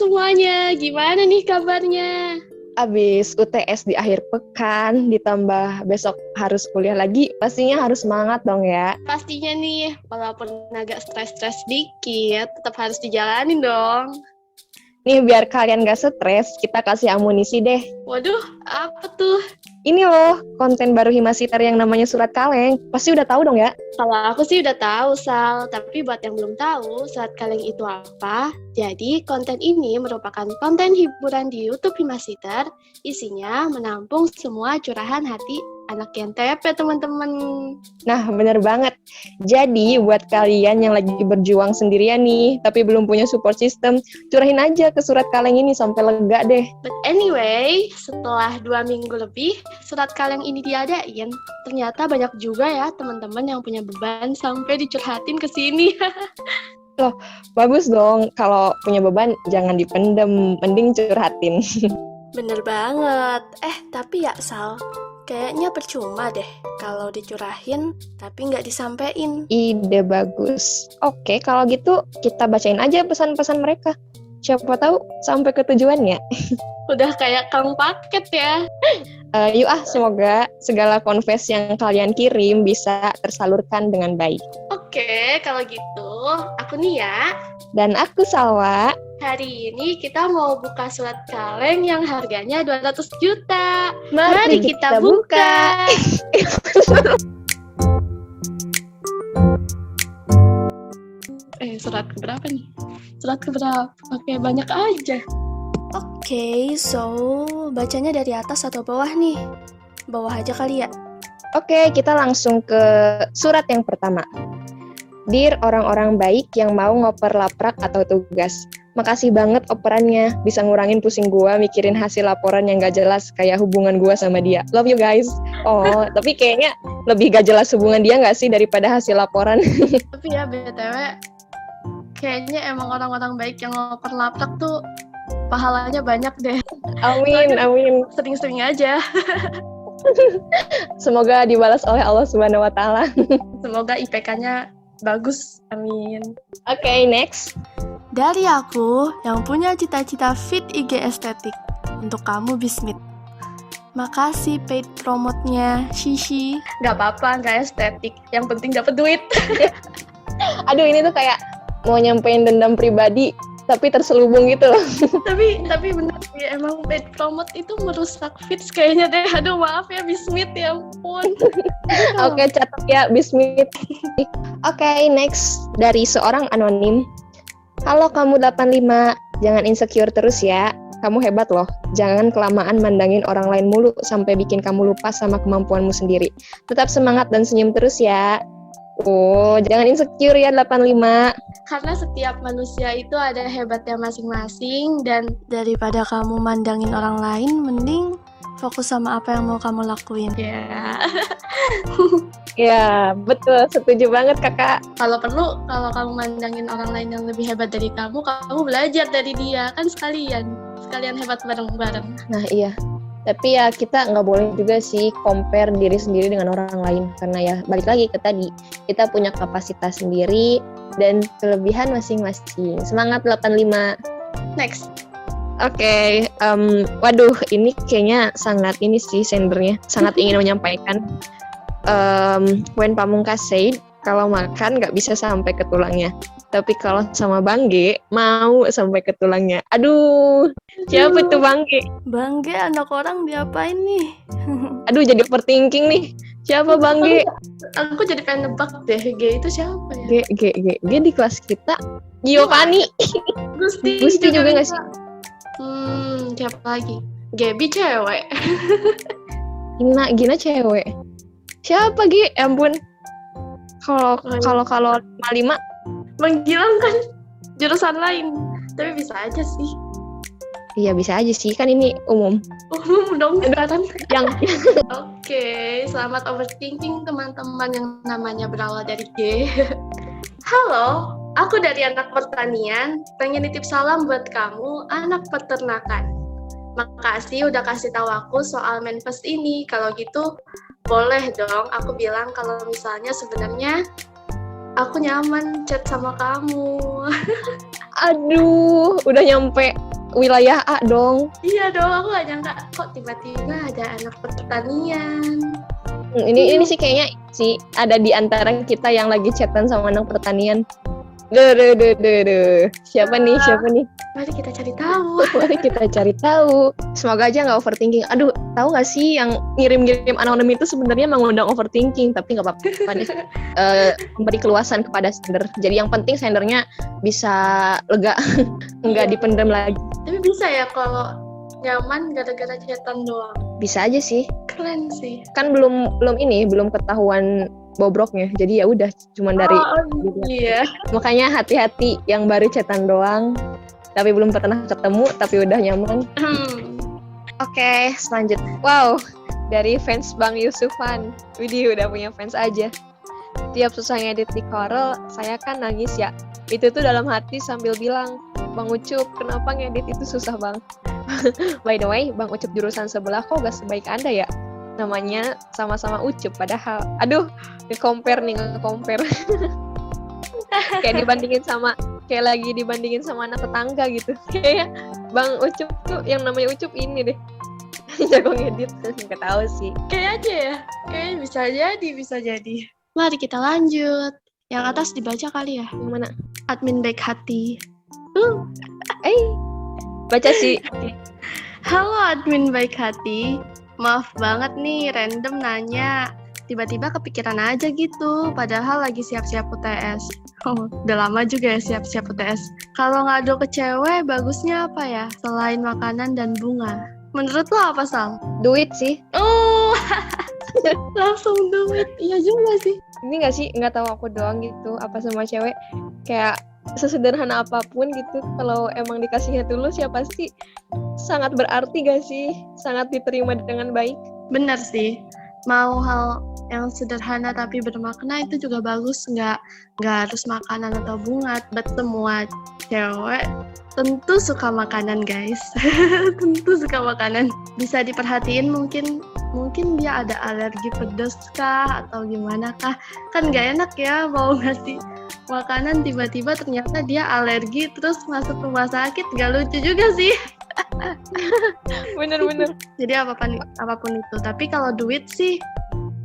semuanya, gimana nih kabarnya? Abis UTS di akhir pekan, ditambah besok harus kuliah lagi, pastinya harus semangat dong ya. Pastinya nih, walaupun agak stres-stres dikit, tetap harus dijalanin dong. Nih biar kalian gak stres, kita kasih amunisi deh. Waduh, apa tuh? Ini loh, konten baru Himasiter yang namanya Surat Kaleng. Pasti udah tahu dong ya? Kalau aku sih udah tahu, Sal. Tapi buat yang belum tahu, Surat Kaleng itu apa? Jadi, konten ini merupakan konten hiburan di YouTube Himasiter. Isinya menampung semua curahan hati anak YNTP, teman-teman. Nah, bener banget. Jadi, buat kalian yang lagi berjuang sendirian nih, tapi belum punya support system, curahin aja ke Surat Kaleng ini sampai lega deh. But anyway, setelah 2 minggu lebih, Surat Kaleng ini diadain. Ternyata banyak juga ya teman-teman yang punya beban sampai dicurhatin ke sini. Loh, bagus dong. Kalau punya beban, jangan dipendem. Mending curhatin. Bener banget. Tapi ya Sal, kayaknya percuma deh kalau dicurahin tapi nggak disampein. Ide bagus. Oke, kalau gitu kita bacain aja pesan-pesan mereka. Siapa tahu sampai ke tujuannya. Udah kayak kang paket ya. Yuk semoga segala confess yang kalian kirim bisa tersalurkan dengan baik. Oke, kalau gitu aku nih ya. Dan aku Salwa. Hari ini kita mau buka surat kaleng yang harganya 200 juta. Mari kita buka. Surat keberapa nih? Surat keberapa? Oke, banyak aja. Oke, so bacanya dari atas atau bawah nih? Bawah aja kali ya. Oke, kita langsung ke surat yang pertama. Dear orang-orang baik yang mau ngoper laprak atau tugas. Makasih banget operannya, bisa ngurangin pusing gua mikirin hasil laporan yang gak jelas kayak hubungan gua sama dia. Love you guys. Oh, tapi kayaknya lebih gak jelas hubungan dia gak sih daripada hasil laporan? Tapi ya BTW, kayaknya emang orang-orang baik yang ngoper laprak tuh pahalanya banyak deh. Amin, amin. Sering-sering aja. Semoga dibalas oleh Allah Subhanahu wa Ta'ala. Semoga IPK-nya bagus. Amin. Oke, next. Dari aku yang punya cita-cita fit IG estetik. Untuk kamu Bismit. Makasih paid promote-nya, Shishi. Gak apa-apa, gak estetik. Yang penting dapat duit. Aduh, ini tuh kayak mau nyampein dendam pribadi tapi terselubung gitu loh. tapi benar sih, emang paid promote itu merusak fits kayaknya deh. Aduh, maaf ya Bismit, ya ampun. Oke, catat ya Bismit. Oke, next dari seorang anonim. Halo kamu 85, jangan insecure terus ya. Kamu hebat loh. Jangan kelamaan mandangin orang lain mulu sampai bikin kamu lupa sama kemampuanmu sendiri. Tetap semangat dan senyum terus ya. Oh, jangan insecure ya 85. Karena setiap manusia itu ada hebatnya masing-masing, dan daripada kamu mandangin orang lain, mending fokus sama apa yang mau kamu lakuin. Ya. Ya, betul. Setuju banget kakak. Kalau perlu, kalau kamu mandangin orang lain yang lebih hebat dari kamu belajar dari dia. Kan sekalian hebat bareng-bareng. Nah iya. Tapi ya kita nggak boleh juga sih compare diri sendiri dengan orang lain. Karena ya balik lagi ke tadi, kita punya kapasitas sendiri dan kelebihan masing-masing. Semangat 85. Next. Oke, waduh ini kayaknya sangat ini sih sendernya. Sangat ingin menyampaikan. When Pamungkas said, kalau makan nggak bisa sampai ke tulangnya. Tapi kalau sama Bang G, mau sampai ke tulangnya. Aduh, siapa tuh Bang G? Bang G anak orang diapain nih? Aduh, jadi overthinking nih. Siapa Bang G? Aku jadi pengen nebak deh, G itu siapa ya? G di kelas kita. Giovanni. Gusti juga nggak sih? Siapa lagi? Gaby cewek. Gina cewek. Siapa G? Ampun. Kalau 55 Menggilang kan jurusan lain. Tapi bisa aja sih. Iya bisa aja sih, kan ini umum. Umum dong sekarang. Oke, selamat overthinking teman-teman yang namanya berawal dari G. Halo, aku dari anak pertanian. Pengen nitip salam buat kamu, anak peternakan. Makasih udah kasih tahu aku soal manifest ini. Kalau gitu, boleh dong aku bilang kalau misalnya sebenarnya aku nyaman chat sama kamu. Aduh, udah nyampe wilayah A dong. Iya dong, aku gak nyangka kok tiba-tiba ada anak pertanian. Ini sih kayaknya sih ada di antara kita yang lagi chatan sama anak pertanian. Duh. Siapa nih? Mari kita cari tahu. Mari kita cari tahu. Semoga aja nggak overthinking. Aduh, tahu nggak sih yang ngirim-ngirim anonim itu sebenarnya mengundang overthinking, tapi nggak apa-apa deh. Memberi keluasan kepada sender. Jadi yang penting sendernya bisa lega, nggak dipendam lagi. Tapi bisa ya kalau nyaman gara-gara chatan doang. Bisa aja sih. Keren sih. Kan belum ketahuan bobroknya. Jadi ya udah cuman dari iya. Makanya hati-hati yang baru chatan doang tapi belum pernah ketemu tapi udah nyaman. Oke, selanjutnya. Wow, dari fans Bang Yusufan. Widih, udah punya fans aja. Tiap susah ngedit di Corel, saya kan nangis ya. Itu tuh dalam hati sambil bilang, Bang Ucup, kenapa ngedit itu susah bang? By the way, Bang Ucup jurusan sebelah kok gak sebaik Anda ya? Namanya sama-sama Ucup, padahal aduh, nge-compare kayak lagi dibandingin sama anak tetangga gitu. Kayak Bang Ucup tuh yang namanya Ucup ini deh jago ngedit, nggak tahu sih. Kayak aja ya, kayak bisa jadi. Mari kita lanjut. Yang atas dibaca kali ya. Yang mana? Admin baik hati. Baca sih. Halo admin baik hati. Maaf banget nih, random nanya. Tiba-tiba kepikiran aja gitu, padahal lagi siap-siap UTS. Oh, udah lama juga ya siap-siap UTS. Kalau ngadu ke cewek, bagusnya apa ya? Selain makanan dan bunga. Menurut lo apa, Sal? Duit sih. Oh, langsung duit. Iya juga sih. Ini nggak sih, nggak tahu aku doang gitu, apa sama cewek. Kayak sesederhana apapun gitu, kalau emang dikasihnya tulus ya pasti sangat berarti gak sih? Sangat diterima dengan baik. Bener sih. Mau hal yang sederhana tapi bermakna itu juga bagus, nggak harus makanan atau bunga. But semua cewek tentu suka makanan guys. Tentu suka makanan. Bisa diperhatiin mungkin dia ada alergi pedas kah atau gimana kah, kan nggak enak ya mau ngasih makanan tiba-tiba ternyata dia alergi terus masuk rumah sakit, nggak lucu juga sih. Bener. Jadi apapun itu. Tapi kalau duit sih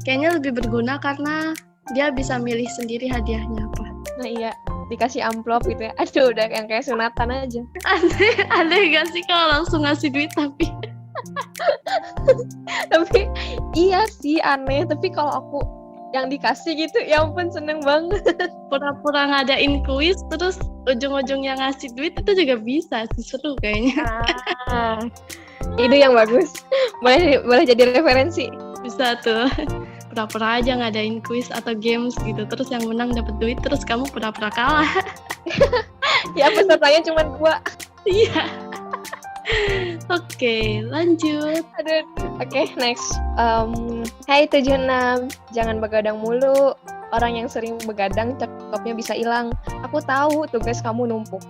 kayaknya lebih berguna karena dia bisa milih sendiri hadiahnya apa. Nah iya, dikasih amplop gitu ya. Aduh, udah yang kayak sunatan aja. Aneh gak sih kalau langsung ngasih duit tapi tapi iya sih aneh. Tapi kalau aku yang dikasih gitu, ya ampun seneng banget. Pura-pura ngadain kuis terus ujung-ujungnya ngasih duit itu juga bisa sih, seru kayaknya. Ide yang bagus. Boleh jadi referensi. Bisa tuh. Pura-pura aja ngadain kuis atau games gitu, terus yang menang dapat duit, terus kamu pura-pura kalah. Ya pesertanya cuma 2. Iya. Oke, lanjut. Oke, next. Hai 76, jangan begadang mulu. Orang yang sering begadang cakepnya bisa hilang. Aku tahu tugas kamu numpuk.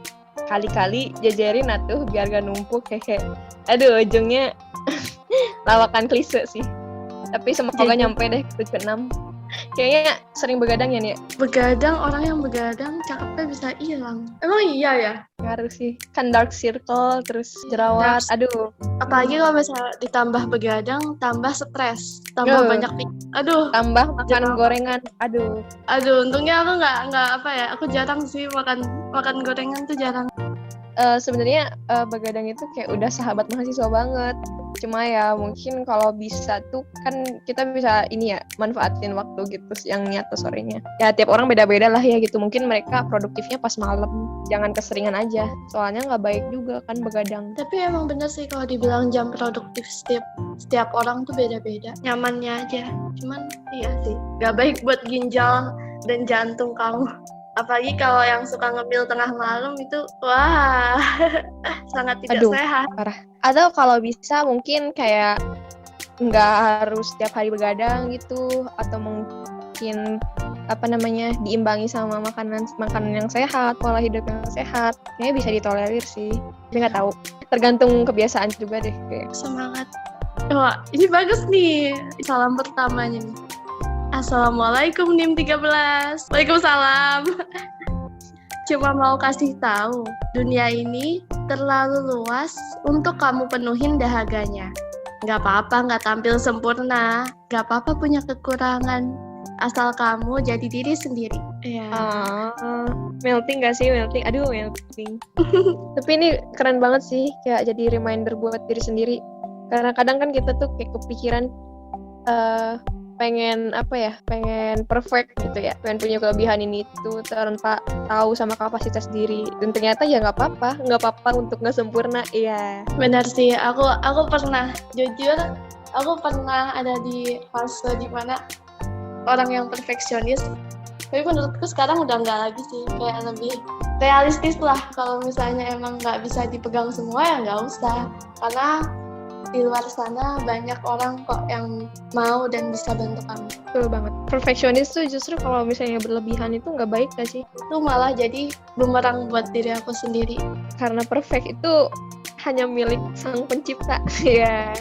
Kali-kali jajarin atuh biar gak numpuk. Hehe. Aduh, ujungnya lawakan klise sih. Tapi semoga nyampe deh ke 76. Kayaknya sering begadang ya nih. Begadang, orang yang begadang cakepnya bisa hilang. Emang iya ya? Ngaruh sih. Kan dark circle, terus jerawat. Aduh. Apalagi kalau misalnya ditambah begadang, tambah stres, tambah banyak aduh. Tambah makan gorengan. Aduh, untungnya aku nggak apa ya. Aku jarang sih makan gorengan tuh jarang. Sebenarnya begadang itu kayak udah sahabat mahasiswa banget. Cuma ya mungkin kalau bisa tuh kan kita bisa ini ya manfaatin waktu gitu yang nyata sorenya. Ya tiap orang beda-beda lah ya gitu. Mungkin mereka produktifnya pas malam. Jangan keseringan aja. Soalnya nggak baik juga kan begadang. Tapi emang bener sih kalau dibilang jam produktif setiap orang tuh beda-beda. Nyamannya aja. Cuman iya sih. Nggak baik buat ginjal dan jantung kamu. Apalagi kalau yang suka ngemil tengah malam itu, wah, sangat tidak sehat. Parah. Atau kalau bisa mungkin kayak nggak harus setiap hari begadang gitu, atau mungkin diimbangi sama makanan yang sehat, pola hidup yang sehat. Kayaknya bisa ditolerir sih. Tapi nggak tahu. Tergantung kebiasaan juga deh. Kayak. Semangat. Wah, ini bagus nih. Salam pertamanya nih. Assalamualaikum NIM 13. Waalaikumsalam. Cuma mau kasih tahu, dunia ini terlalu luas untuk kamu penuhin dahaganya. Gak apa-apa gak tampil sempurna, gak apa-apa punya kekurangan, asal kamu jadi diri sendiri. Ya. Melting gak sih? Melting. Aduh, melting. Tapi ini keren banget sih, kayak jadi reminder buat diri sendiri. Karena kadang kan kita tuh kayak kepikiran pengen perfect gitu ya, pengen punya kelebihan ini tuh tanpa tahu sama kapasitas diri, dan ternyata ya nggak apa-apa untuk nggak sempurna. Iya, Benar sih, aku pernah, jujur aku pernah ada di fase dimana orang yang perfeksionis, tapi menurutku sekarang udah nggak lagi sih, kayak lebih realistis lah. Kalau misalnya emang nggak bisa dipegang semua ya nggak usah, karena di luar sana banyak orang kok yang mau dan bisa bantu kamu. betul banget. Perfeksionis tuh justru kalau misalnya berlebihan itu nggak baik gak sih? Itu malah jadi bumerang buat diri aku sendiri. Karena perfect itu hanya milik sang pencipta. Ya,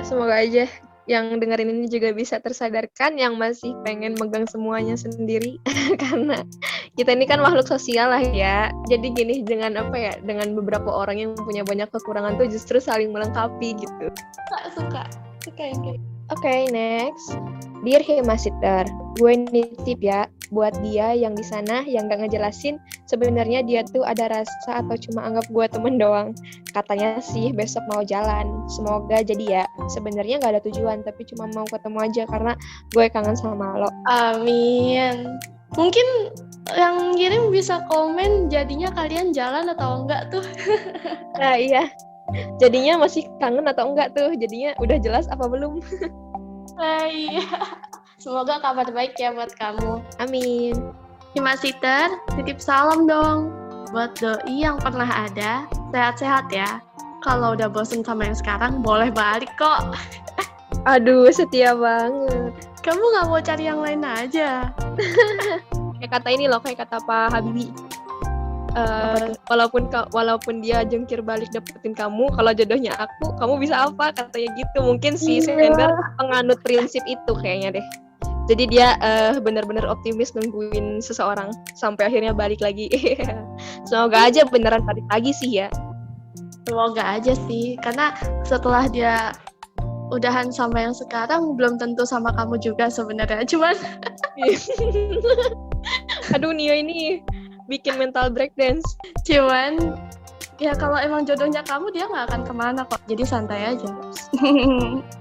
semoga aja yang dengerin ini juga bisa tersadarkan, yang masih pengen megang semuanya sendiri. Karena kita ini kan makhluk sosial lah ya. Jadi gini, dengan dengan beberapa orang yang punya banyak kekurangan tuh justru saling melengkapi gitu. Suka yang kayak. Oke, next. Dear Hemasitter, gue nitip ya buat dia yang di sana yang gak ngejelasin sebenarnya dia tuh ada rasa atau cuma anggap gue temen doang. Katanya sih besok mau jalan. Semoga jadi ya. Sebenarnya gak ada tujuan, tapi cuma mau ketemu aja karena gue kangen sama lo. Amin. Mungkin yang kirim bisa komen jadinya kalian jalan atau enggak tuh. Nah iya, jadinya masih kangen atau enggak tuh? Jadinya udah jelas apa belum? Iya. Semoga kabar baik ya buat kamu. Amin. Hemasitter, titip salam dong buat doi yang pernah ada. Sehat-sehat ya. Kalau udah bosen sama yang sekarang, boleh balik kok. Aduh, setia banget. Kamu gak mau cari yang lain aja? Kayak kata ini loh, kayak kata Pak Habibie. Walaupun dia jungkir balik dapetin kamu, kalau jodohnya aku, kamu bisa apa? Katanya gitu. Mungkin si Sender penganut prinsip itu kayaknya deh. Jadi dia benar-benar optimis nungguin seseorang sampai akhirnya balik lagi. Semoga aja beneran balik lagi sih ya. Semoga aja sih, karena setelah dia udahan sama yang sekarang belum tentu sama kamu juga sebenarnya. Cuman aduh, Nia ini bikin mental breakdance. Cuman ya kalau emang jodohnya kamu, dia nggak akan kemana kok. Jadi santai aja.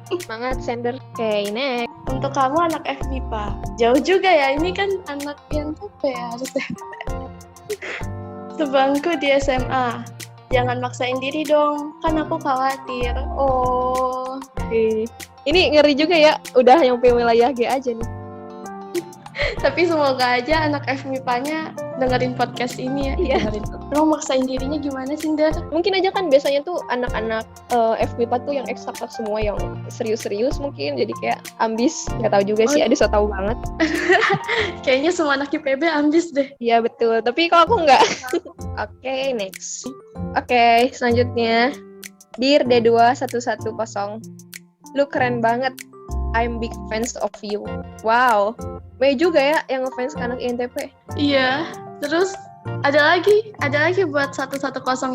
Semangat Sender. Oke, next. Untuk kamu anak FMIPA, jauh juga ya. Ini kan anak yang apa ya harusnya. Sebangku di SMA. Jangan maksain diri dong, kan aku khawatir. Oh. Ini ngeri juga ya. Udah nyampe wilayah G aja nih. Tapi semoga aja anak FMIPA-nya dengerin podcast ini ya. Iya. Emang maksain dirinya gimana sih, Dar? Mungkin aja kan biasanya tuh anak-anak FMIPA tuh yang eksak semua, yang serius-serius mungkin. Jadi kayak ambis. Gak tahu juga sih, ada so tau banget. Kayaknya semua anak IPB ambis deh. Iya betul, tapi kalau aku enggak. Oke, next. Oke, selanjutnya. Dear D2110. Lu keren banget. I'm big fans of you. Wow. Banyak juga ya yang ngefans ke anak INTP. Iya. Terus ada lagi buat 110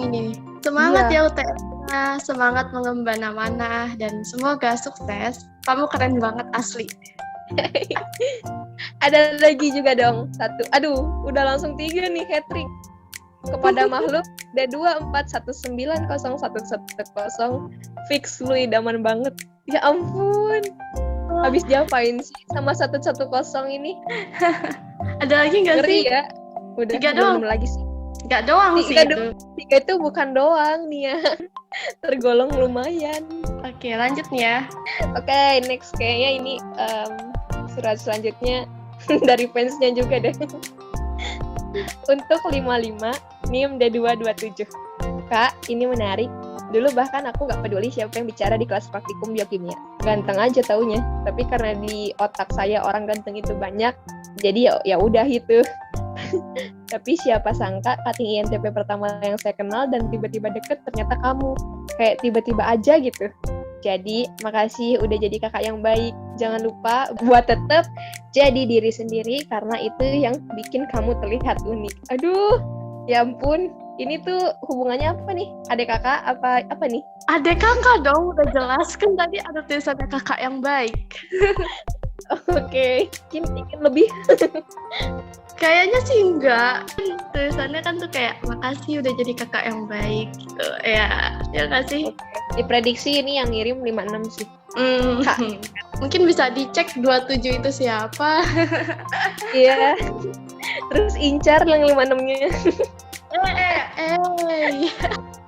ini. Semangat ya UTS-nya, semangat mengemban amanah, dan semoga sukses. Kamu keren banget asli. Ada lagi juga dong, satu. Aduh, udah langsung 3 nih, hat-trick. Kepada makhluk D24190110 fix lu idaman banget. Ya ampun. Habis diapain sih sama 110 ini? Ada lagi nggak sih? Ngeri ya. Udah 3 doang. lagi sih. Nggak doang sih itu. 3 itu bukan doang nih ya. Tergolong lumayan. Oke, lanjut nih ya. Oke, next. Kayaknya ini surat selanjutnya dari fansnya juga deh. Untuk 55 NIM D227. Kak, ini menarik. Dulu bahkan aku gak peduli siapa yang bicara di kelas praktikum biokimia. Ganteng aja taunya. Tapi karena di otak saya orang ganteng itu banyak, jadi ya udah gitu. Tapi siapa sangka cutting INTP pertama yang saya kenal dan tiba-tiba deket ternyata kamu. Kayak tiba-tiba aja gitu. Jadi, makasih udah jadi kakak yang baik. Jangan lupa buat tetap jadi diri sendiri karena itu yang bikin kamu terlihat unik. Aduh, Ya ampun, ini tuh hubungannya apa nih? Adik kakak apa nih? Adek kakak dong, udah jelas kan tadi ada tulisannya kakak yang baik. Oke, ingin lebih. Kayaknya sih enggak. Tulisannya kan tuh kayak makasih udah jadi kakak yang baik gitu. Ya nggak sih? Diprediksi ini yang ngirim 56 sih. Kak. Mungkin bisa dicek 27 itu siapa. Iya. Terus incar yang 56-nya.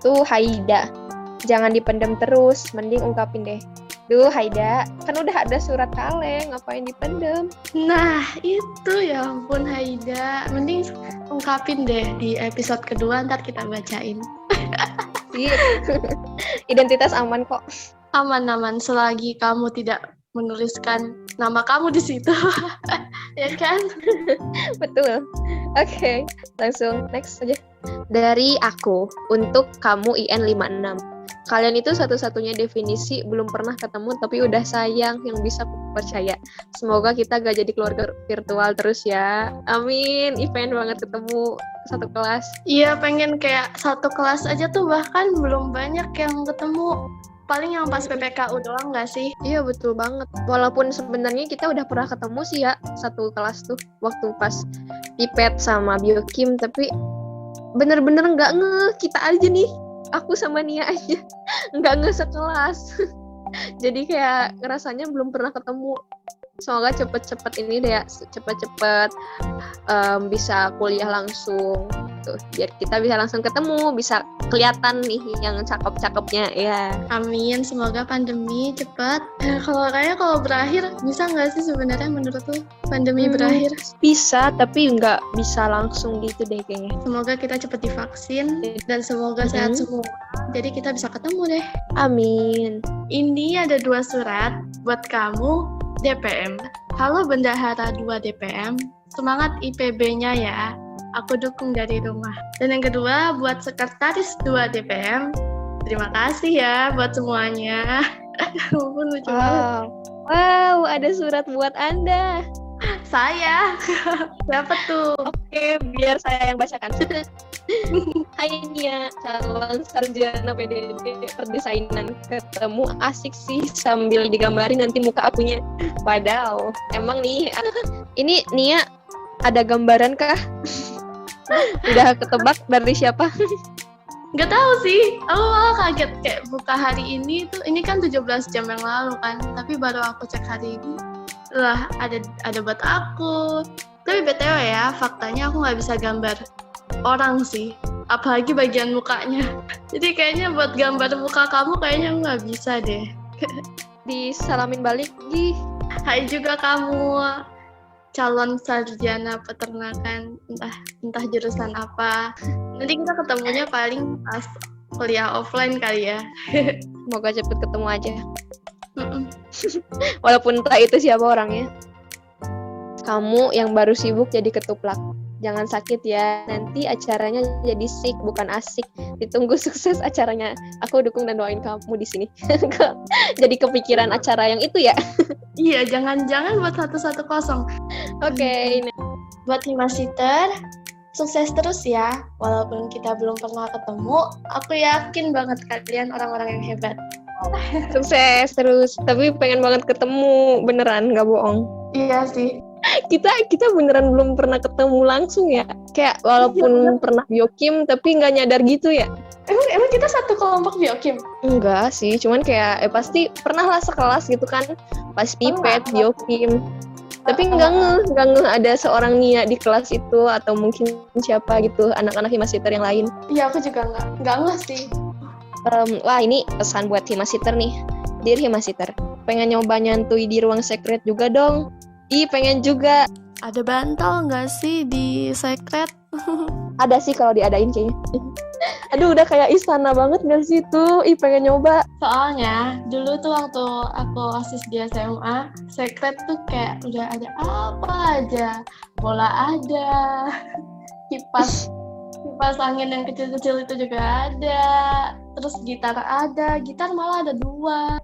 Tuh Haida. Jangan dipendam terus, mending ungkapin deh. Duh Haida, kan udah ada surat kaleng, ngapain dipendam? Nah, itu ya ampun Haida. Mending ungkapin deh di episode kedua, ntar kita bacain. Identitas aman kok. Aman-aman selagi kamu tidak menuliskan nama kamu di situ. Ya kan? Betul. Oke, langsung next aja. Dari aku, untuk kamu IN 56. Kalian itu satu-satunya definisi belum pernah ketemu tapi udah sayang yang bisa aku percaya. Semoga kita gak jadi keluarga virtual terus ya. Amin. Pengen banget ketemu satu kelas. Iya, pengen kayak satu kelas aja tuh, bahkan belum banyak yang ketemu. Paling yang pas PPKU doang gak sih? Iya betul banget. Walaupun sebenarnya kita udah pernah ketemu sih ya satu kelas tuh waktu pas pipet sama biokim, tapi bener-bener nggak ngeh kita aja nih. Aku sama Nia aja nggak ngeh sekelas. Jadi kayak ngerasanya belum pernah ketemu. Semoga cepet-cepet ini deh ya, cepet-cepet bisa kuliah langsung tuh, biar kita bisa langsung ketemu, bisa kelihatan nih yang cakep-cakepnya ya. Amin, semoga pandemi cepat. Kalau berakhir bisa nggak sih sebenarnya menurut lu pandemi berakhir? Bisa, tapi nggak bisa langsung gitu deh kayaknya. Semoga kita cepat divaksin dan semoga sehat semua. Jadi kita bisa ketemu deh. Amin. Ini ada 2 surat buat kamu DPM. Halo Bendahara 2 DPM, semangat IPB-nya ya. Aku dukung dari rumah. Dan yang kedua buat Sekretaris 2 DPM. Terima kasih ya buat semuanya. Ampun, lucu banget. Wow, ada surat buat Anda. Saya. Siapa tuh? Oke, biar saya yang bacakan. Hai Nia, calon sarjana PDD perdesainan. Ketemu asik sih sambil digambarin nanti muka akunya. Padahal, emang nih, ini Nia ada gambaran kah? Udah ketebak dari siapa? Nggak tahu sih, aku malah kaget kayak buka hari ini tuh, ini kan 17 jam yang lalu kan, tapi baru aku cek hari ini, lah ada buat aku. Tapi BTW ya, faktanya aku nggak bisa gambar orang sih, apalagi bagian mukanya. Jadi kayaknya buat gambar muka kamu kayaknya aku nggak bisa deh. Disalamin balik, Gi. Hai juga kamu, calon sarjana peternakan, entah jurusan apa. Nanti kita ketemunya paling pas kuliah offline kali ya. Semoga cepet ketemu aja. Walaupun entah itu siapa orangnya. Kamu yang baru sibuk jadi ketuplak. Jangan sakit ya, nanti acaranya jadi sik bukan asik. Ditunggu sukses acaranya. Aku dukung dan doain kamu di sini. Jadi kepikiran acara yang itu ya. Iya, jangan buat 110. Oke. Buat Himasiter, sukses terus ya. Walaupun kita belum pernah ketemu, aku yakin banget kalian orang-orang yang hebat. Sukses terus. Tapi pengen banget ketemu, beneran, nggak bohong. Iya sih. Kita beneran belum pernah ketemu langsung ya. Kayak walaupun pernah biokim, tapi nggak nyadar gitu ya. Emang kita satu kelompok biokim? Enggak sih, cuman kayak pasti pernah lah sekelas gitu kan. Pas pipet, biokim. Tapi nggak ngeh ada seorang Nia di kelas itu, atau mungkin siapa gitu anak-anak Himasiter yang lain. Iya, aku juga nggak ngeh sih. Wah, ini pesan buat Himasiter nih. Dear Himasiter, pengen nyoba nyantui di ruang secret juga dong. Pengen juga. Ada bantal nggak sih di secret? Ada sih kalau diadain kayaknya. Aduh, udah kayak istana banget nggak sih itu? Pengen nyoba. Soalnya dulu tuh waktu aku OSIS di SMA, secret tuh kayak udah ada apa aja. Bola ada, kipas angin yang kecil-kecil itu juga ada. terus gitar ada, gitar malah ada 2.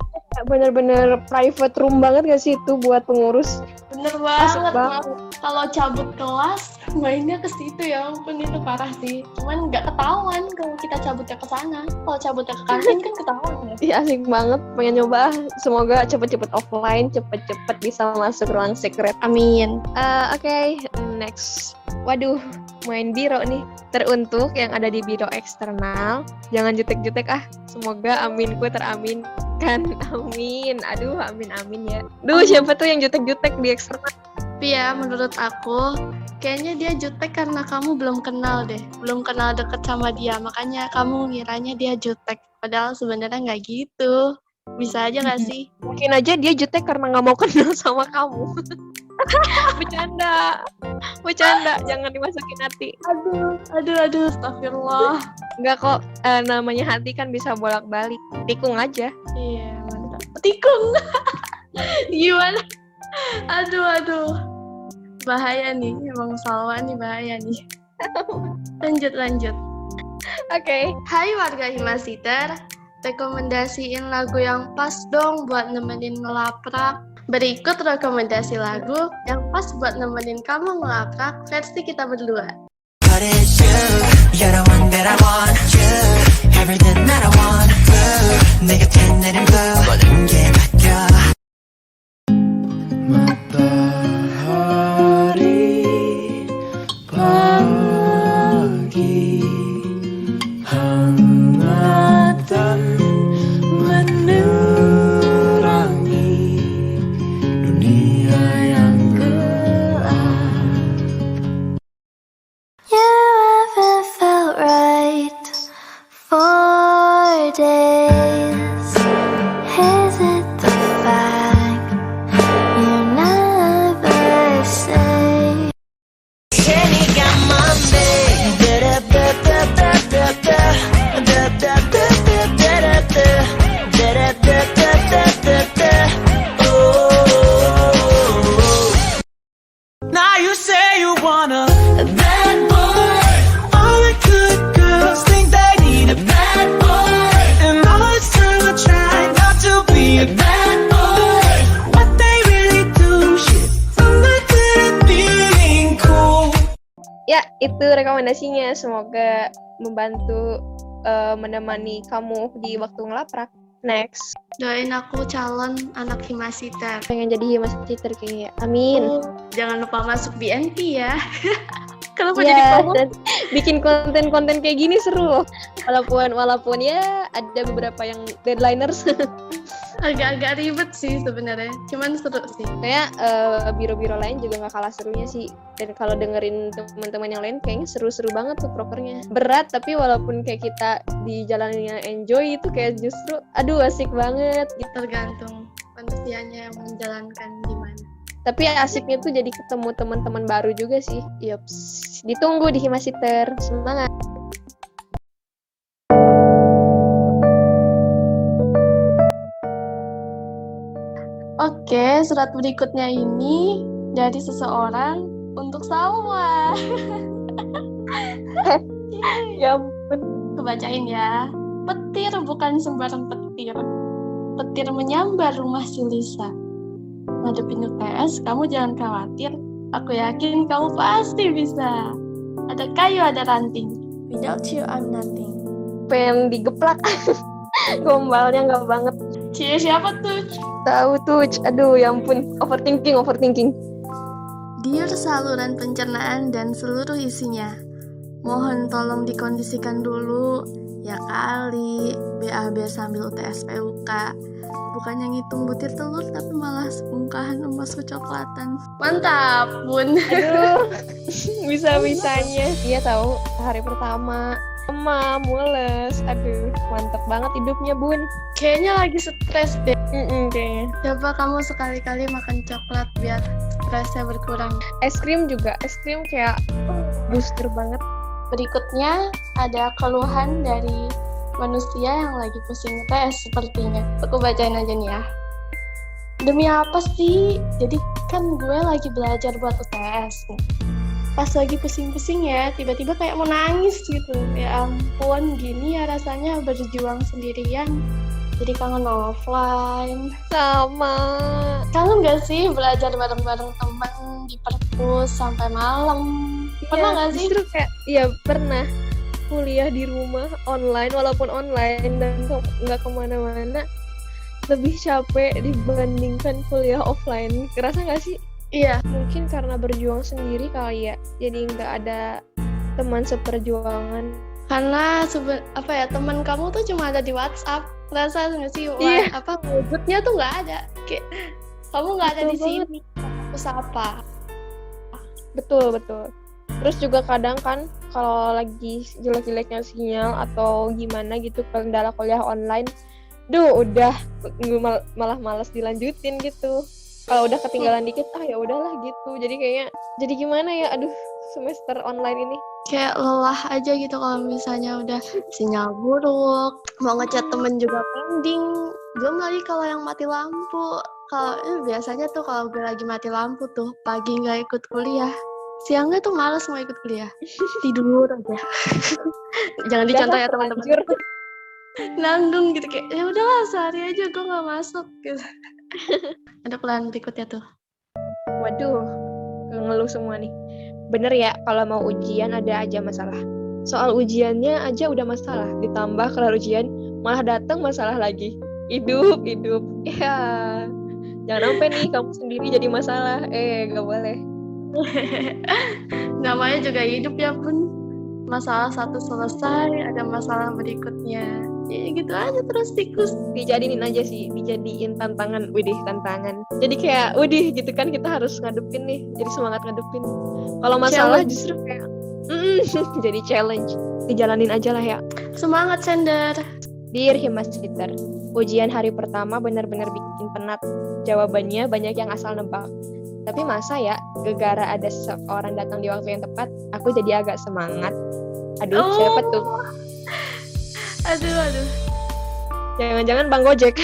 Bener-bener private room banget gak sih itu buat pengurus? Bener Asik banget. banget. Kalau cabut kelas mainnya ke situ, ya ampun itu parah sih. Cuman nggak ketahuan kalau kita cabutnya ke sana. Kalau cabutnya ke kantin kan ketahuan ya. Iya asik banget, pengen nyoba. Semoga cepet-cepet offline, cepet-cepet bisa masuk ruang secret. Amin. Oke, next. Waduh, main biro nih. Teruntuk yang ada di biro eksternal, jangan jutek-jutek ah. Semoga aminku teraminkan. Amin. Aduh, amin ya. Duh, siapa tuh yang jutek-jutek di eksternal? Tapi ya menurut aku kayaknya dia jutek karena kamu belum kenal deh. Belum kenal deket sama dia, makanya kamu ngiranya dia jutek. Padahal sebenarnya nggak gitu. Bisa aja nggak sih? Mungkin aja dia jutek karena nggak mau kenal sama kamu. Bercanda, jangan dimasukin hati. Aduh, astagfirullah. Enggak kok, namanya hati kan bisa bolak-balik. Tikung aja. Iya, mantap. Tikung. Gimana? Aduh. Bahaya nih, emang Salwa nih bahaya nih. Lanjut. Oke. Hai warga Himasiter, rekomendasiin lagu yang pas dong buat nemenin ngelaprak. Berikut rekomendasi lagu yang pas buat nemenin kamu ngelaprak versi kita berdua. But it's you, you're the one that I want. You, everything that I want. Blue, 내 곁에 내린 blue. 모든 게 바뀌어. matahari pagi hangat dan menerangi dunia yang gelap. You ever felt right for days? Is it the fact you never say? Kenika Monday, now you say you wanna a bad boy. All the good girls think they need a bad boy, and all the time I try not to be a bad boy. What they really do, shit, I'm not good at being cool. Ya, itu rekomendasinya. Semoga membantu menemani kamu di waktu ngelaprak. Next. Doain aku calon anak Himasiter. Pengen jadi Himasiter kayaknya. Amin. Jangan lupa masuk BNP ya. Kenapa Ya, jadi kamu? dan bikin konten-konten kayak gini seru loh. Walaupun ya ada beberapa yang deadliners. Agak-agak ribet sih sebenarnya. Cuman seru sih. Kayak biro-biro lain juga nggak kalah serunya sih. Dan kalau dengerin teman-teman yang lain kayaknya seru-seru banget tuh prokernya. Berat tapi walaupun kayak kita di jalannya enjoy itu kayak justru aduh asik banget gitu. Tergantung manusianya yang menjalankan gimana. Tapi asiknya tuh jadi ketemu teman-teman baru juga sih. Yups. Ditunggu di Himasiter. Semangat. Oke, surat berikutnya ini dari seseorang untuk Salwa. Ya ampun. Kebacain ya. Petir bukan sembarang petir. Petir menyambar rumah si Lisa. Ngadepin UTS, kamu jangan khawatir. Aku yakin kamu pasti bisa. Ada kayu, ada ranting. Without you, I'm nothing. Pengen digeplak. Gombalnya nggak banget. Cie, siapa tuh? Tahu tuh. Aduh ya ampun. Overthinking. Dear saluran pencernaan dan seluruh isinya, mohon tolong dikondisikan dulu. Ya kali, BAB sambil UTS PUK. Bukannya ngitung butir telur, tapi malah sebungkahan emas kecoklatan. Mantap, Bun. Aduh. Bisa-bisanya. Iya tahu. Hari pertama. Mules. Aduh. Mantep banget hidupnya, Bun. Kayaknya lagi stres deh. Kayaknya. Coba kamu sekali-kali makan coklat biar stresnya berkurang. Es krim juga. Es krim kayak booster banget. Berikutnya ada keluhan dari manusia yang lagi pusing UTS sepertinya. Aku bacain aja nih ya. Demi apa sih? Jadi kan gue lagi belajar buat UTS nih. pas lagi pusing-pusing ya, tiba-tiba kayak mau nangis gitu. Ya ampun, gini ya rasanya berjuang sendirian. Jadi kangen offline. Sama. Kangen gak sih belajar bareng-bareng teman di perpus sampai malam? Pernah gak sih? Justru kayak, iya pernah. Kuliah di rumah online, walaupun online dan nggak kemana-mana, lebih capek dibandingkan kuliah offline. Kerasa nggak sih? Iya, Mungkin karena berjuang sendiri kali ya, jadi nggak ada teman seperjuangan. karena teman kamu tuh cuma ada di WhatsApp. Rasa nggak sih? Iya. Wujudnya tuh nggak ada. Kayak kamu nggak ada Betul di sini. Aku sapa. Betul. Terus juga kadang kan kalau lagi jelek-jeleknya sinyal atau gimana gitu kendala kuliah online, udah malah malas dilanjutin gitu. Kalau udah ketinggalan dikit, ya udahlah gitu. Jadi gimana ya? Aduh, semester online ini. Kayak lelah aja gitu kalau misalnya udah sinyal buruk, mau ngechat temen juga pending. Belum lagi kalau yang mati lampu. Kalau biasanya tuh kalau gue lagi mati lampu tuh pagi nggak ikut kuliah, siangnya tuh males mau ikut kuliah, tidur aja. Jangan dicontoh ya teman-teman. Terlanjur. Nanggung gitu kayak ya udahlah sehari aja gue nggak masuk gitu. Ada plan berikutnya tuh. Waduh, ngeluh semua nih. Bener ya, kalau mau ujian ada aja masalah. Soal ujiannya aja udah masalah, ditambah kelar ujian malah datang masalah lagi. Hidup. Ya, jangan sampai nih kamu sendiri jadi masalah. Gak boleh. Namanya juga hidup ya pun. Masalah satu selesai, ada masalah berikutnya. Ya gitu aja terus tikus. Dijadiin aja sih, dijadiin tantangan. Tantangan. Jadi kayak, gitu kan kita harus ngadepin nih. Jadi semangat ngadepin. Kalau masalah Challenge. justru kayak, jadi challenge. Dijalanin aja lah ya. Semangat Sender. Dear Himasister, ujian hari pertama benar-benar bikin penat. Jawabannya banyak yang asal nebak. Tapi masa ya, gegara ada seorang datang di waktu yang tepat, aku jadi agak semangat. Aduh, siapa tuh? Aduh. Jangan-jangan Bang Gojek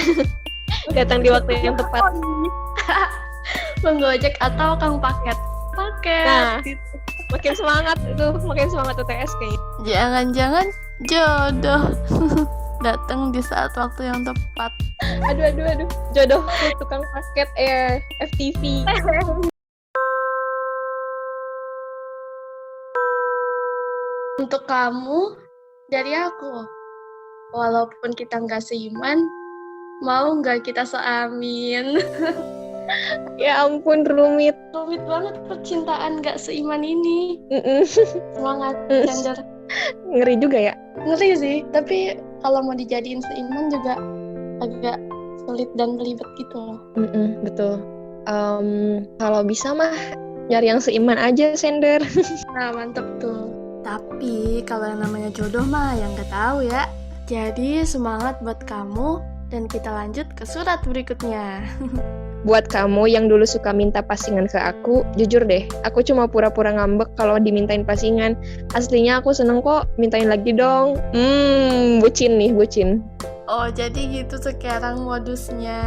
datang di waktu yang tepat. Bang Gojek atau Kang Paket. Nah. Gitu. Makin semangat UTS kayaknya. Jangan-jangan jodoh datang di saat waktu yang tepat. Aduh. Jodoh tukang paket FTV. Untuk kamu, dari aku. Walaupun kita nggak seiman, mau nggak kita seamin? Ya ampun, rumit. Rumit banget percintaan nggak seiman ini. Semangat, Sender. Ngeri juga ya. Ngeri sih, tapi kalau mau dijadiin seiman juga agak sulit dan belibet gitu loh. Betul. Kalau bisa mah nyari yang seiman aja, Sender. Nah, mantep tuh. Tapi kalau yang namanya jodoh mah yang nggak tahu ya. Jadi semangat buat kamu dan kita lanjut ke surat berikutnya. Buat kamu yang dulu suka minta pasingan ke aku, jujur deh, aku cuma pura-pura ngambek kalau dimintain pasingan. Aslinya aku seneng kok, mintain lagi dong. Bucin. Oh, jadi gitu sekarang modusnya.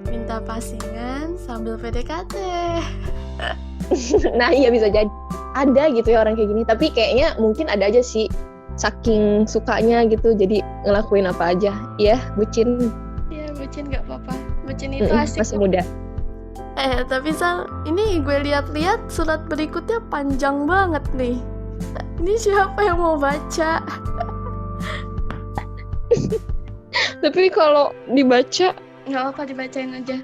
Minta pasingan sambil PDKT. Nah iya bisa jadi. Ada gitu ya orang kayak gini, tapi kayaknya mungkin ada aja sih saking sukanya gitu, jadi ngelakuin apa aja. Iya, bucin. Iya, bucin gak apa-apa. Bucin itu asik. Masih muda. Tapi Sal, ini gue lihat-lihat surat berikutnya panjang banget nih. Ini siapa yang mau baca? Tapi kalau dibaca, Nggak apa dibacain aja.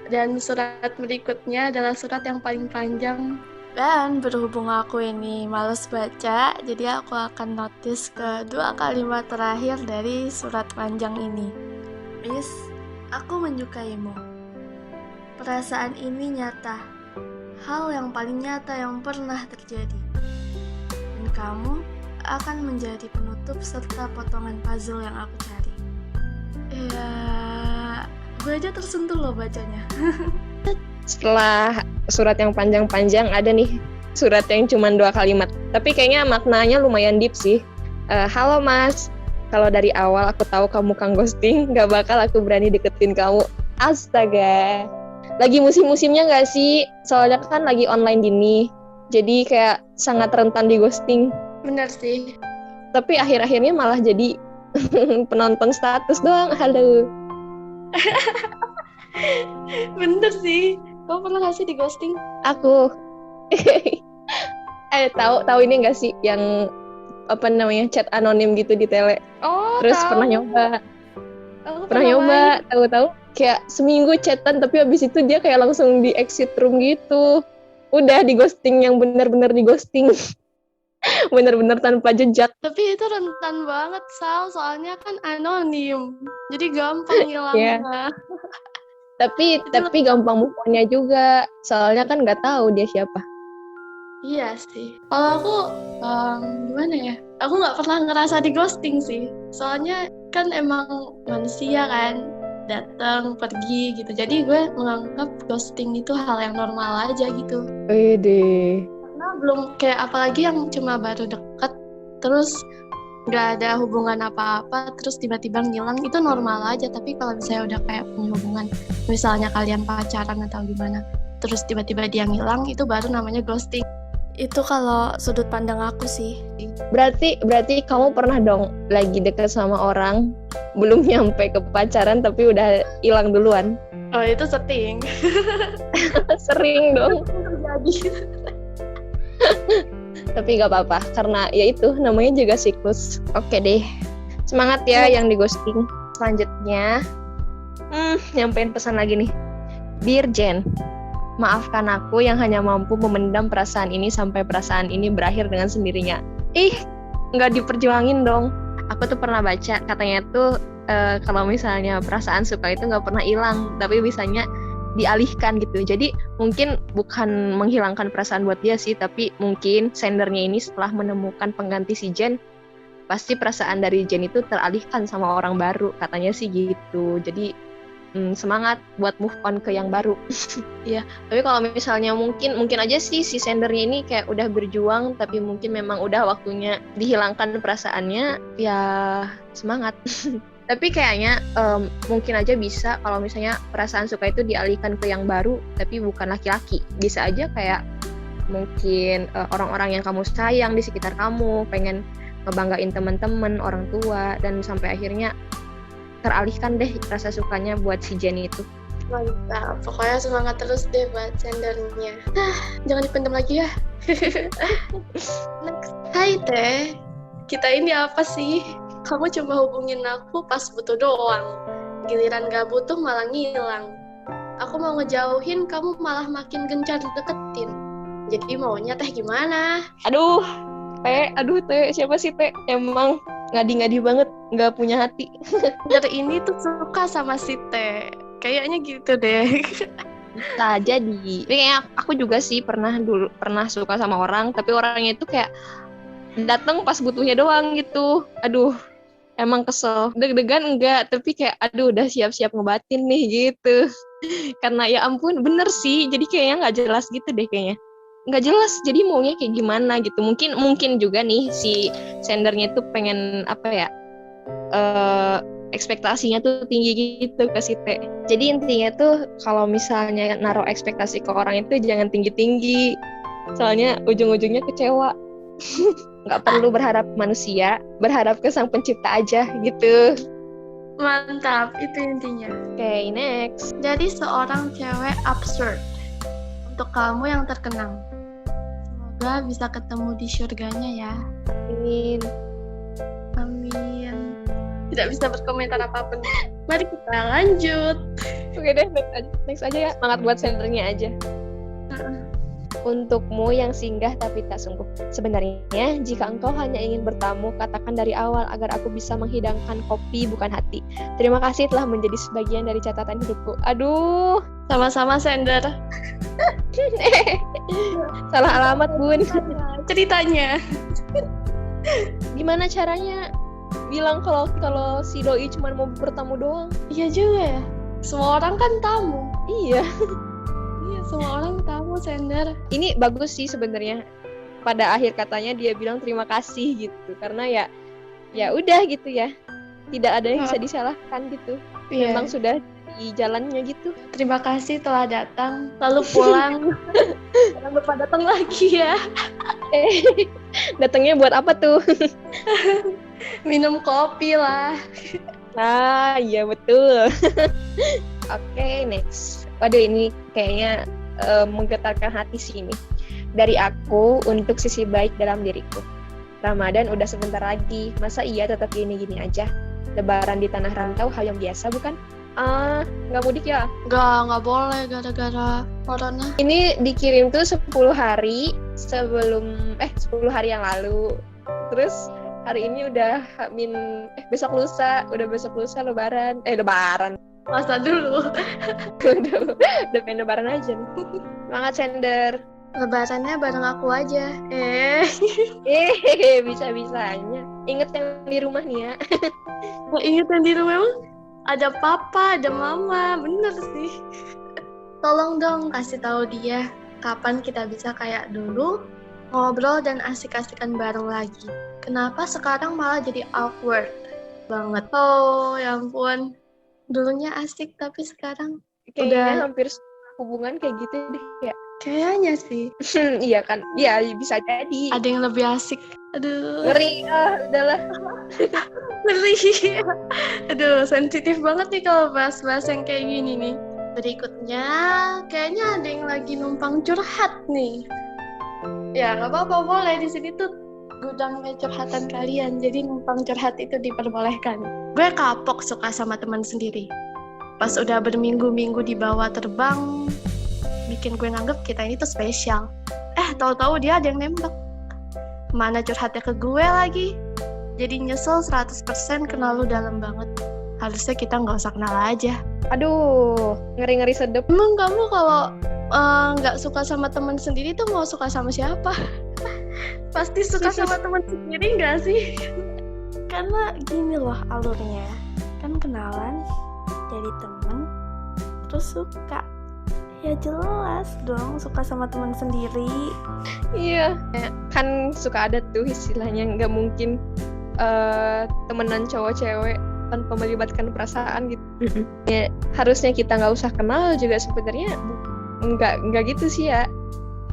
Dan surat berikutnya adalah surat yang paling panjang. Dan berhubung aku ini males baca, jadi aku akan notis ke 2 kalimat terakhir dari surat panjang ini. Miss, aku menyukaimu. Perasaan ini nyata. Hal yang paling nyata yang pernah terjadi. Dan kamu akan menjadi penutup serta potongan puzzle yang aku cari. Ya, gue aja tersentuh loh bacanya. setelah surat yang panjang-panjang ada nih surat yang cuma 2 kalimat. Tapi kayaknya maknanya lumayan deep sih. Halo Mas, kalau dari awal aku tahu kamu Kang Ghosting, gak bakal aku berani deketin kamu. Astaga. Lagi musim-musimnya gak sih? Soalnya kan lagi online gini. Jadi kayak sangat rentan di ghosting. Bener sih. Tapi akhir-akhirnya malah jadi penonton status doang. Halo. Bener sih. Kamu pernah gak sih di ghosting? Aku tahu ini enggak sih yang apa namanya chat anonim gitu di tele. Oh, Terus tahu. pernah nyoba. Aku Pernah nyoba, tahu-tahu kayak seminggu chatan tapi habis itu dia kayak langsung di exit room gitu. Udah di ghosting yang benar-benar di ghosting. Benar-benar tanpa jejak. Tapi itu rentan banget, Sal. Soalnya kan anonim. Jadi gampang ngilangnya. Tapi gampang move on-nya juga. Soalnya kan nggak tahu dia siapa. Iya sih. Kalau aku gimana ya? Aku nggak pernah ngerasa di ghosting sih. Soalnya kan emang manusia kan, datang pergi gitu. Jadi gue menganggap ghosting itu hal yang normal aja gitu. Wede. Karena belum kayak apalagi yang cuma baru deket, terus nggak ada hubungan apa-apa, terus tiba-tiba ngilang itu normal aja. Tapi kalau misalnya udah kayak punya hubungan, misalnya kalian pacaran atau gimana, terus tiba-tiba dia ngilang, itu baru namanya ghosting. Itu kalau sudut pandang aku sih. Berarti kamu pernah dong lagi deket sama orang belum nyampe ke pacaran tapi udah hilang duluan. Oh, itu sering. Sering dong. Terjadi. Tapi nggak apa-apa karena ya itu namanya juga siklus. Oke deh. Semangat ya yang di ghosting. Selanjutnya nyampein pesan lagi nih. Dear Jen, maafkan aku yang hanya mampu memendam perasaan ini sampai perasaan ini berakhir dengan sendirinya. Nggak diperjuangin dong. Aku tuh pernah baca katanya tuh kalau misalnya perasaan suka itu nggak pernah hilang, tapi bisanya dialihkan gitu. Jadi mungkin bukan menghilangkan perasaan buat dia sih, tapi mungkin sendernya ini setelah menemukan pengganti si Jen, pasti perasaan dari Jen itu teralihkan sama orang baru, katanya sih gitu. Jadi semangat buat move on ke yang baru. Ya, tapi kalau misalnya mungkin aja sih si sendernya ini kayak udah berjuang, tapi mungkin memang udah waktunya dihilangkan perasaannya, ya semangat. Tapi kayaknya mungkin aja bisa kalau misalnya perasaan suka itu dialihkan ke yang baru, tapi bukan laki-laki. Bisa aja kayak mungkin orang-orang yang kamu sayang di sekitar kamu, pengen ngebanggain teman-teman, orang tua, dan sampai akhirnya teralihkan deh rasa sukanya buat si Jenny itu. Mantap, pokoknya semangat terus deh buat sendernya. Jangan dipendam lagi ya. Next. Hai Teh, kita ini apa sih? Kamu cuma hubungin aku pas butuh doang. Giliran gak butuh malah ngilang. Aku mau ngejauhin, kamu malah makin gencar deketin. Jadi maunya Teh gimana? Aduh Teh, siapa sih Teh? Emang ngadi-ngadi banget, nggak punya hati. Dari ini tuh suka sama si Teh. Kayaknya gitu deh. Bisa jadi. Tapi kayaknya aku juga sih pernah suka sama orang, tapi orangnya itu kayak datang pas butuhnya doang gitu. Aduh, emang kesel. Deg-degan enggak, tapi kayak aduh udah siap-siap ngebatin nih gitu. Karena ya ampun, bener sih. Jadi kayaknya nggak jelas gitu deh kayaknya. Nggak jelas, jadi maunya kayak gimana gitu. Mungkin juga nih si sendernya tuh pengen apa ya, ekspektasinya tuh tinggi gitu ke si T. Jadi intinya tuh kalau misalnya naruh ekspektasi ke orang itu jangan tinggi-tinggi, soalnya ujung-ujungnya kecewa. Nggak perlu berharap manusia, berharap ke sang pencipta aja gitu. Mantap, itu intinya. Oke, next. Jadi seorang cewek absurd untuk kamu yang terkenang. Semoga bisa ketemu di surganya ya. Amin. Amin. Tidak bisa berkomentar apapun. Mari kita lanjut. Oke deh, next aja ya. Semangat buat sendernya aja. Untukmu yang singgah tapi tak sungguh. Sebenarnya, jika engkau hanya ingin bertamu, katakan dari awal agar aku bisa menghidangkan kopi bukan hati. Terima kasih telah menjadi sebagian dari catatan hidupku. Aduh, Sama-sama sender. salah alamat bun. Ceritanya. Gimana caranya bilang kalau si doi cuma mau bertamu doang? Iya juga ya. Semua orang kan tamu. Iya. Iya, semua orang tamu sender. Ini bagus sih sebenarnya. Pada akhir katanya dia bilang terima kasih gitu, karena ya udah gitu ya. Tidak ada yang bisa disalahkan gitu. Iya. Memang sudah di jalannya gitu. Terima kasih telah datang, lalu pulang. jangan lupa datang lagi ya. Datangnya buat apa tuh? Minum kopi lah. Ah, iya betul. Oke, next. Waduh, ini kayaknya menggetarkan hati sih ini. Dari aku untuk sisi baik dalam diriku. Ramadan udah sebentar lagi, masa iya tetap gini-gini aja? Lebaran di tanah rantau hal yang biasa bukan? Nggak mudik ya? Nggak boleh gara-gara corona. Ini dikirim tuh 10 hari sebelum 10 hari yang lalu. Terus hari ini udah besok lusa lebaran. Lebaran. Masa dulu. udah pengen lebaran aja nih. Semangat Sender. Lebarannya bareng aku aja. Bisa-bisanya. Ingat yang di rumah nih ya. Nggak inget yang di rumah emang? Ada papa, ada mama, bener sih. Tolong dong kasih tahu dia kapan kita bisa kayak dulu ngobrol dan asik-asikan bareng lagi. Kenapa sekarang malah jadi awkward banget? Oh, ya ampun. Dulunya asik tapi sekarang Kayaknya hampir hubungan kayak gitu deh ya. kayaknya sih. Iya kan? Iya, bisa jadi. Ada yang lebih asik. Aduh. Ngeri, udahlah. Ngeri. Aduh, sensitif banget nih kalau bahas-bahas yang kayak gini nih. Berikutnya, kayaknya ada yang lagi numpang curhat nih. Ya, nggak apa-apa, boleh. Di sini tuh gudangnya curhatan kalian, jadi numpang curhat itu diperbolehkan. Gue kapok suka sama teman sendiri. Pas udah berminggu-minggu dibawa terbang, bikin gue nganggep kita ini tuh spesial. Tahu-tahu dia ada yang nembak. Mana curhatnya ke gue lagi. Jadi nyesel 100% kenal lu dalam banget. Harusnya kita nggak usah kenal aja. Aduh, ngeri-ngeri sedep. Emang kamu kalau nggak suka sama teman sendiri tuh mau suka sama siapa? Pasti suka sama teman sendiri nggak sih? Karena gini loh alurnya, kan kenalan, jadi temen, terus suka. Ya jelas dong suka sama teman sendiri. Iya, kan suka ada tuh istilahnya nggak mungkin temenan cowok-cewek tanpa melibatkan perasaan gitu. Ya, harusnya kita nggak usah kenal juga sebenarnya nggak gitu sih ya.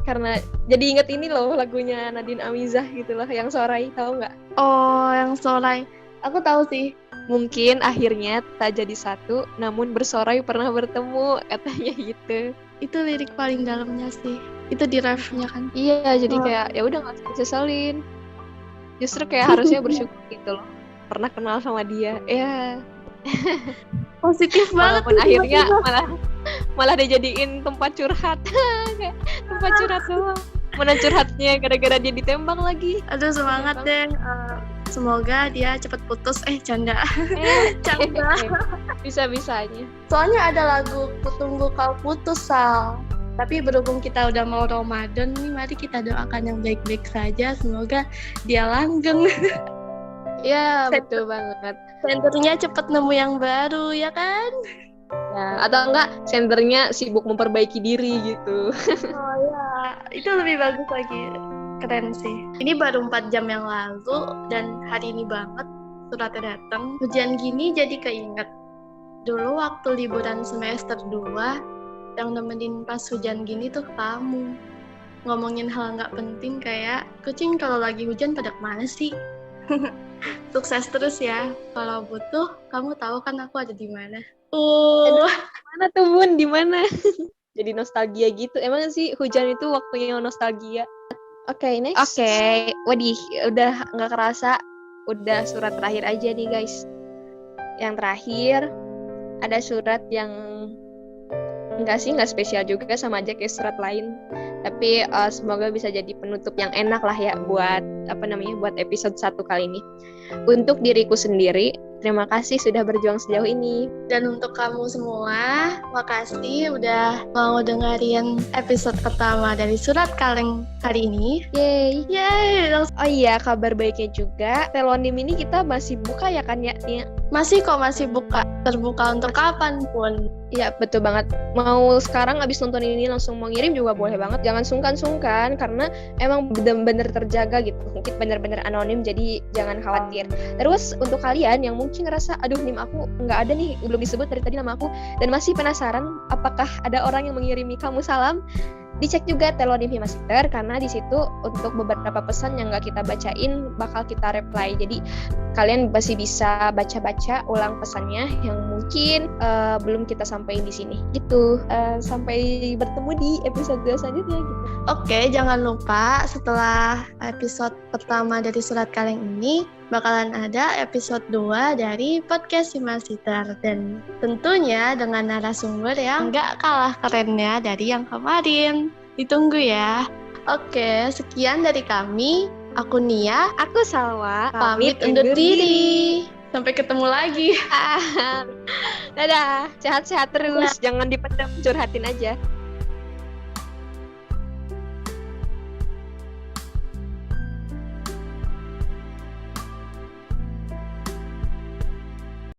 Karena jadi inget ini loh lagunya Nadine Amizah gitu loh, yang Sorai, tahu nggak? Oh, yang Sorai. Aku tahu sih. Mungkin akhirnya tak jadi satu, namun bersorai pernah bertemu, katanya gitu. Itu lirik paling dalamnya sih. Itu di refnya kan. Iya, jadi kayak ya udah nggak usah diseselin. Justru kayak harusnya bersyukur gitu loh. Pernah kenal sama dia, ya. Positif banget. Walaupun akhirnya malah dijadiin tempat curhat, kayak tempat curhat doang. Mana curhatnya gara-gara dia ditembak lagi. Aduh, semangat deh. Semoga dia cepet putus. Canda. Canda. Bisa-bisanya. Soalnya ada lagu Kutunggu Kau Putus, Sal. Tapi berhubung kita udah mau Ramadan nih, mari kita doakan yang baik-baik saja. Semoga dia langgeng. Iya, betul banget. Senternya cepet nemu yang baru, ya kan? Ya, atau enggak senternya sibuk memperbaiki diri gitu. Oh ya, itu lebih bagus lagi. Keren sih. Ini baru 4 jam yang lalu dan hari ini banget suratnya datang. Hujan gini jadi keinget. Dulu waktu liburan semester 2, yang nemenin pas hujan gini tuh kamu. Ngomongin hal nggak penting kayak, kucing kalau lagi hujan pada kemana sih? Sukses terus ya. Kalau butuh, kamu tahu kan aku ada di mana. Mana tuh Bun? Di mana? Jadi nostalgia gitu. Emang sih hujan itu waktunya nostalgia. Oke, next. Oke, wadih, udah nggak kerasa. Udah surat terakhir aja nih guys. Yang terakhir ada surat yang nggak spesial juga, sama aja kayak surat lain. Tapi semoga bisa jadi penutup yang enak lah ya buat buat episode 1 kali ini. Untuk diriku sendiri, terima kasih sudah berjuang sejauh ini. Dan untuk kamu semua, makasih udah mau dengerin episode pertama dari Surat Kaleng hari ini. Yeay. Yeay. Oh iya, kabar baiknya juga, Telonim ini kita masih buka ya kan ya, Tia? Masih buka. Terbuka untuk kapanpun. Iya, betul banget. Mau sekarang abis nonton ini langsung mau ngirim juga boleh banget. Jangan sungkan-sungkan, karena emang bener-bener terjaga gitu. Mungkin bener-bener anonim, jadi jangan khawatir. Terus untuk kalian yang mungkin ngerasa, aduh nim aku nggak ada nih, belum disebut dari tadi nama aku, dan masih penasaran apakah ada orang yang mengirimi kamu salam, Dicek juga Telonim Himasister karena di situ untuk beberapa pesan yang nggak kita bacain bakal kita reply. Jadi kalian masih bisa baca-baca ulang pesannya yang mungkin belum kita sampaikan di sini. Gitu. Sampai bertemu di episode selanjutnya gitu. Oke, jangan lupa setelah episode pertama dari Surat Kaleng ini bakalan ada episode 2 dari podcast Himasister, dan tentunya dengan narasumber yang nggak kalah kerennya dari yang kemarin. Ditunggu ya. Oke, sekian dari kami. Aku Nia, Aku Salwa, pamit undur diri. Sampai ketemu lagi. Dadah, sehat-sehat terus, jangan dipendam, curhatin aja.